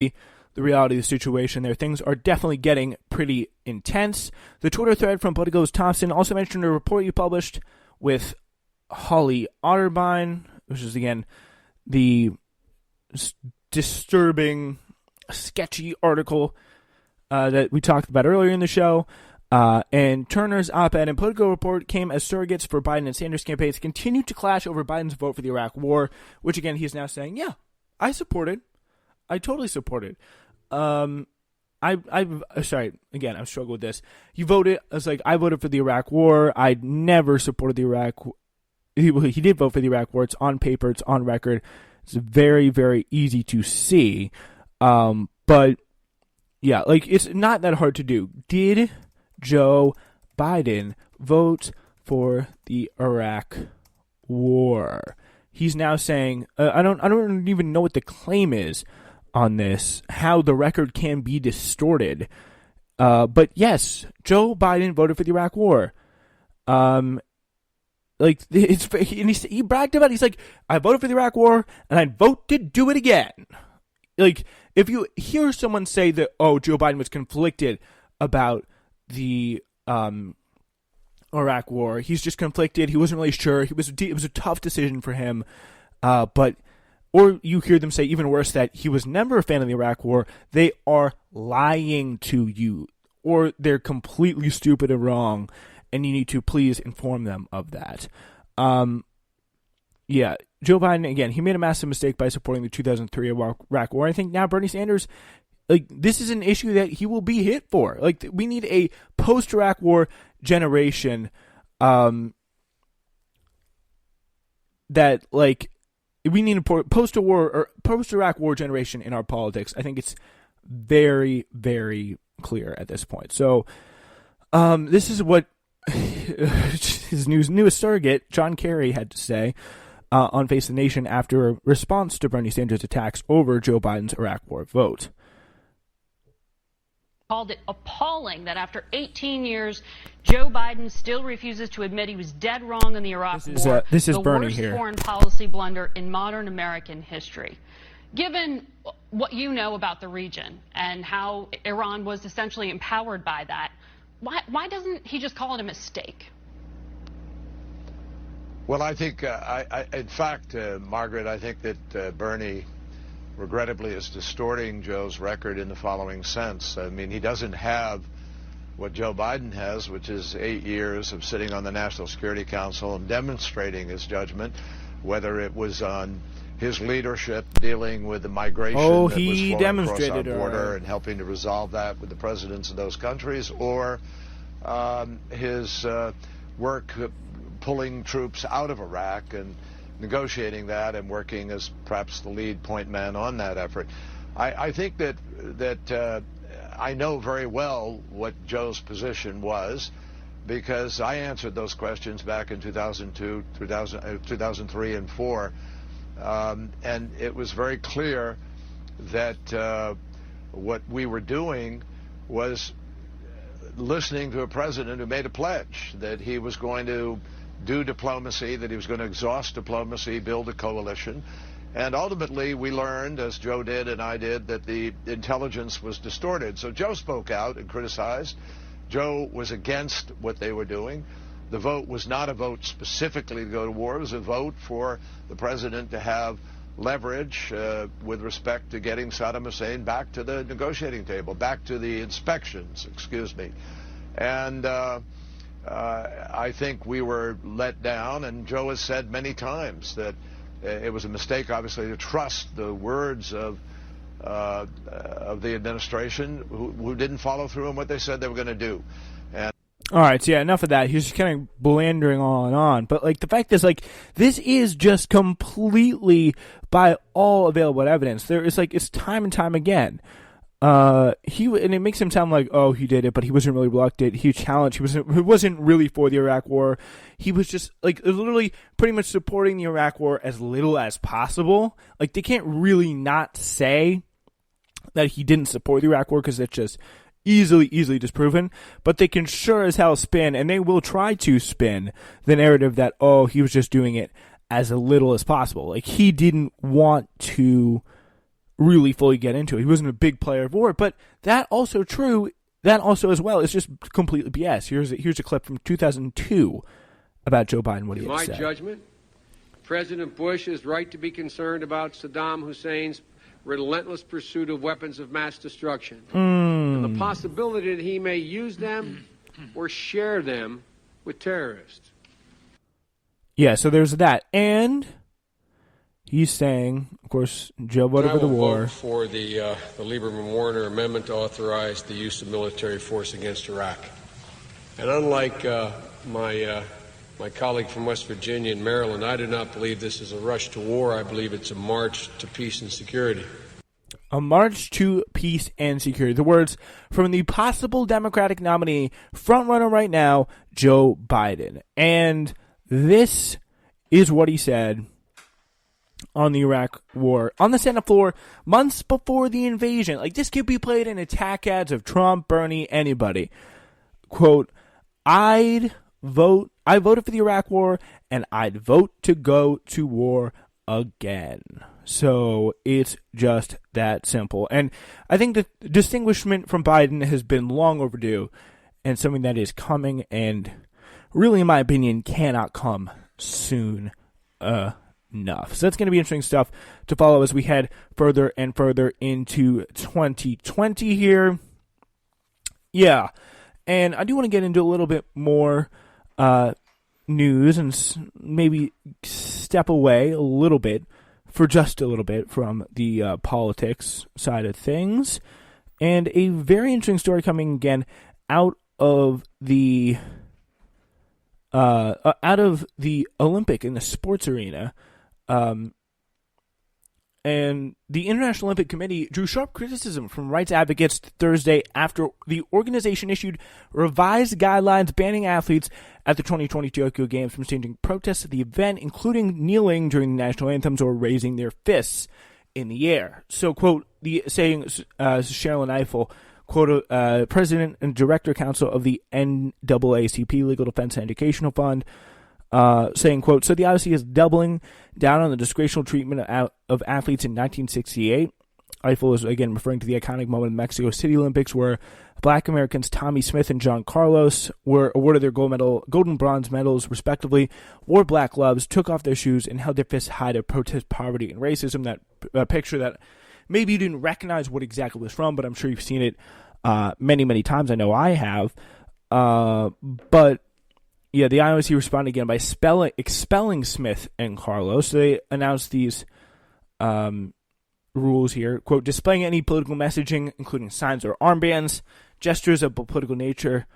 the reality of the situation there. Things are definitely getting pretty intense. The Twitter thread from Politico's Thompson also mentioned a report you published with Holly Otterbein, which is, again, the disturbing, sketchy article that we talked about earlier in the show. And Turner's op-ed and Politico report came as surrogates for Biden and Sanders campaigns continued to clash over Biden's vote for the Iraq War, which, again, he's now saying, yeah, I supported. I totally supported. Sorry, again, I'm struggling with this. You voted, it's like, I voted for the Iraq War. I never supported the Iraq. He did vote for the Iraq War. It's on paper. It's on record. It's very, very easy to see. But, yeah, like, it's not that hard to do. Did Joe Biden vote for the Iraq War? He's now saying, I don't even know what the claim is on this, how the record can be distorted. But yes, Joe Biden voted for the Iraq War. Like, he bragged about it. He's like, I voted for the Iraq War, and I'd vote to do it again. Like, if you hear someone say that, oh, Joe Biden was conflicted about the Iraq War, he's just conflicted. He wasn't really sure. It was a tough decision for him. Or you hear them say even worse that he was never a fan of the Iraq War. They are lying to you, or they're completely stupid and wrong, and you need to please inform them of that. Yeah, Joe Biden, again, he made a massive mistake by supporting the 2003 Iraq War. I think now Bernie Sanders, like, this is an issue that he will be hit for. Like, we need a post-Iraq War generation that, like, we need a post-Iraq War generation in our politics. I think it's very, very clear at this point. So, this is what his newest surrogate, John Kerry, had to say on Face the Nation after a response to Bernie Sanders' attacks over Joe Biden's Iraq War vote. Called it appalling that after 18 years, Joe Biden still refuses to admit he was dead wrong in the Iraq War. This is the Bernie worst here. Foreign policy blunder in modern American history. Given what you know about the region and how Iran was essentially empowered by that, why doesn't he just call it a mistake? Well, I think, in fact, Margaret, I think that Bernie regrettably is distorting Joe's record in the following sense. I mean, he doesn't have what Joe Biden has, which is 8 years of sitting on the National Security Council and demonstrating his judgment, whether it was on his leadership dealing with the migration that was flowing across our border and helping to resolve that with the presidents of those countries, or his work pulling troops out of Iraq and negotiating that and working as perhaps the lead point man on that effort. I think that I know very well what Joe's position was, because I answered those questions back in 2002, 2003 and 4, and it was very clear that what we were doing was listening to a president who made a pledge that he was going to do diplomacy, that he was going to exhaust diplomacy, build a coalition. And ultimately, we learned, as Joe did and I did, that the intelligence was distorted. So Joe spoke out and criticized. Joe was against what they were doing. The vote was not a vote specifically to go to war. It was a vote for the president to have leverage with respect to getting Saddam Hussein back to the negotiating table, back to the inspections, excuse me. And I think we were let down, and Joe has said many times that it was a mistake, obviously, to trust the words of the administration who didn't follow through on what they said they were going to do. And all right, so yeah, enough of that. He's just kind of blandering on and on. But, like, the fact is, like, this is just completely by all available evidence. There is, like, it's time and time again. And it makes him sound like, oh, he did it, but he wasn't really reluctant. He challenged. He wasn't really for the Iraq War. He was just, like, literally pretty much supporting the Iraq War as little as possible. Like, they can't really not say that he didn't support the Iraq War, because it's just easily disproven. But they can sure as hell spin, and they will try to spin the narrative that, oh, he was just doing it as little as possible. Like, he didn't want to really fully get into it. He wasn't a big player of war, but that also true. That also as well is just completely BS. Here's a clip from 2002 about Joe Biden. What he had to say. In my judgment, President Bush is right to be concerned about Saddam Hussein's relentless pursuit of weapons of mass destruction and the possibility that he may use them or share them with terrorists. Yeah, so there's that. And he's saying, of course, Joe voted for the war. Vote for the Lieberman-Warner amendment to authorize the use of military force against Iraq. And unlike my colleague from West Virginia and Maryland, I do not believe this is a rush to war. I believe it's a march to peace and security. A march to peace and security. The words from the possible Democratic nominee, frontrunner right now, Joe Biden. And this is what he said on the Iraq war, on the Senate floor, months before the invasion. Like, this could be played in attack ads of Trump, Bernie, anybody. Quote, I voted for the Iraq war, and I'd vote to go to war again. So it's just that simple. And I think the distinguishment from Biden has been long overdue and something that is coming and really, in my opinion, cannot come soon enough. So that's going to be interesting stuff to follow as we head further and further into 2020 here. Yeah. And I do want to get into a little bit more news and maybe step away a little bit, for just a little bit, from the politics side of things. And a very interesting story coming again out of the Olympic in the sports arena. And the International Olympic Committee drew sharp criticism from rights advocates Thursday after the organization issued revised guidelines banning athletes at the 2020 Tokyo Games from staging protests at the event, including kneeling during the national anthems or raising their fists in the air. So, quote, Sherilyn Eiffel, quote, President and Director Counsel of the NAACP, Legal Defense and Educational Fund, saying, quote, so the IOC is doubling down on the disgraceful treatment of athletes in 1968. Eiffel is, again, referring to the iconic moment in the Mexico City Olympics where Black Americans Tommy Smith and John Carlos were awarded their gold and bronze medals, respectively, wore black gloves, took off their shoes, and held their fists high to protest poverty and racism. That picture that maybe you didn't recognize what exactly it was from, but I'm sure you've seen it many, many times. I know I have. But yeah, the IOC responded again by expelling Smith and Carlos. So they announced these rules here. Quote, displaying any political messaging, including signs or armbands, gestures of political nature,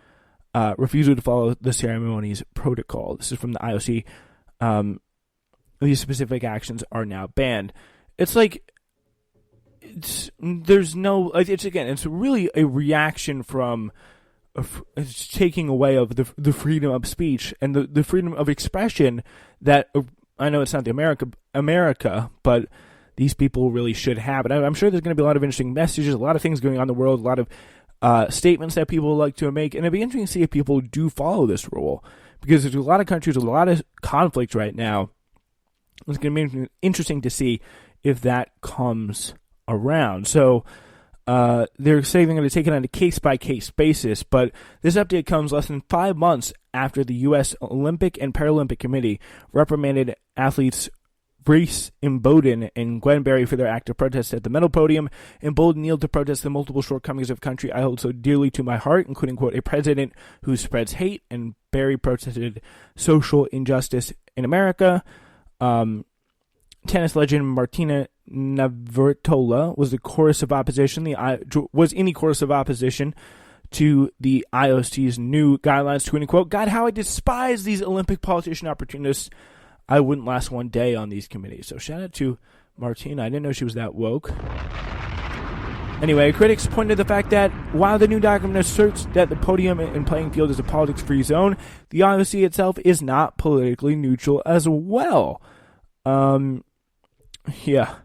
refusal to follow the ceremony's protocol. This is from the IOC. These specific actions are now banned. It's like, it's really a reaction from it's taking away of the freedom of speech and the freedom of expression that I know it's not the America, but these people really should have. And I'm sure there's going to be a lot of interesting messages, a lot of things going on in the world, a lot of statements that people like to make, and it'd be interesting to see if people do follow this rule, because there's a lot of countries with a lot of conflict right now. It's going to be interesting to see if that comes around. So they're saying they're going to take it on a case-by-case basis, but this update comes less than 5 months after the U.S. Olympic and Paralympic Committee reprimanded athletes Reese Imboden and Gwen Berry for their active protest at the medal podium. Imboden kneeled to protest the multiple shortcomings of a country I hold so dearly to my heart, including, quote, a president who spreads hate, and Berry protested social injustice in America. Tennis legend Martina Navratilova was in the chorus of opposition to the IOC's new guidelines, tweeting, quote, God, how I despise these Olympic politician opportunists. I wouldn't last one day on these committees. So shout out to Martina. I didn't know she was that woke. Anyway, critics pointed to the fact that while the new document asserts that the podium and playing field is a politics-free zone, the IOC itself is not politically neutral as well. Yeah.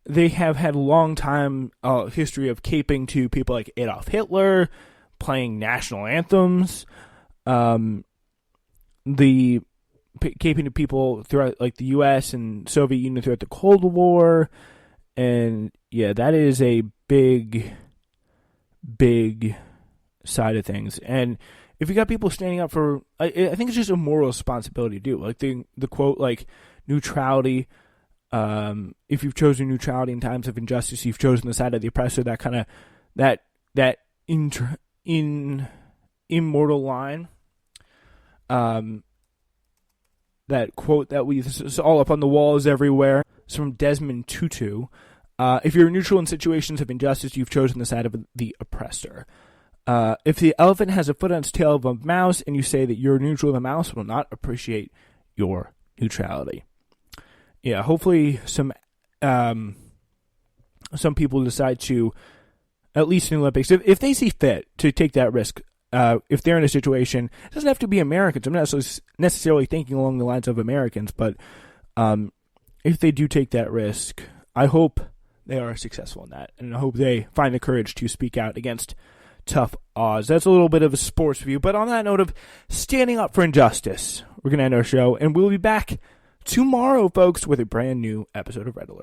They have had a long time history of caping to people like Adolf Hitler, playing national anthems, caping to people throughout, like, the U.S. and Soviet Union throughout the Cold War, And yeah, that is a big side of things. And if you got people standing up for, I think it's just a moral responsibility to do. Like the quote, like neutrality. If you've chosen neutrality in times of injustice, you've chosen the side of the oppressor. That kind of that immortal line. That quote that it's all up on the walls everywhere. It's from Desmond Tutu. If you're neutral in situations of injustice, you've chosen the side of the oppressor. If the elephant has a foot on its tail of a mouse and you say that you're neutral, the mouse will not appreciate your neutrality. Yeah, hopefully some people decide to, at least in the Olympics, if they see fit to take that risk, if they're in a situation, it doesn't have to be Americans. I'm not necessarily thinking along the lines of Americans, but if they do take that risk, I hope they are successful in that, and I hope they find the courage to speak out against tough odds. That's a little bit of a sports view, but on that note of standing up for injustice, we're going to end our show, and we'll be back tomorrow, folks, with a brand new episode of Red Alert.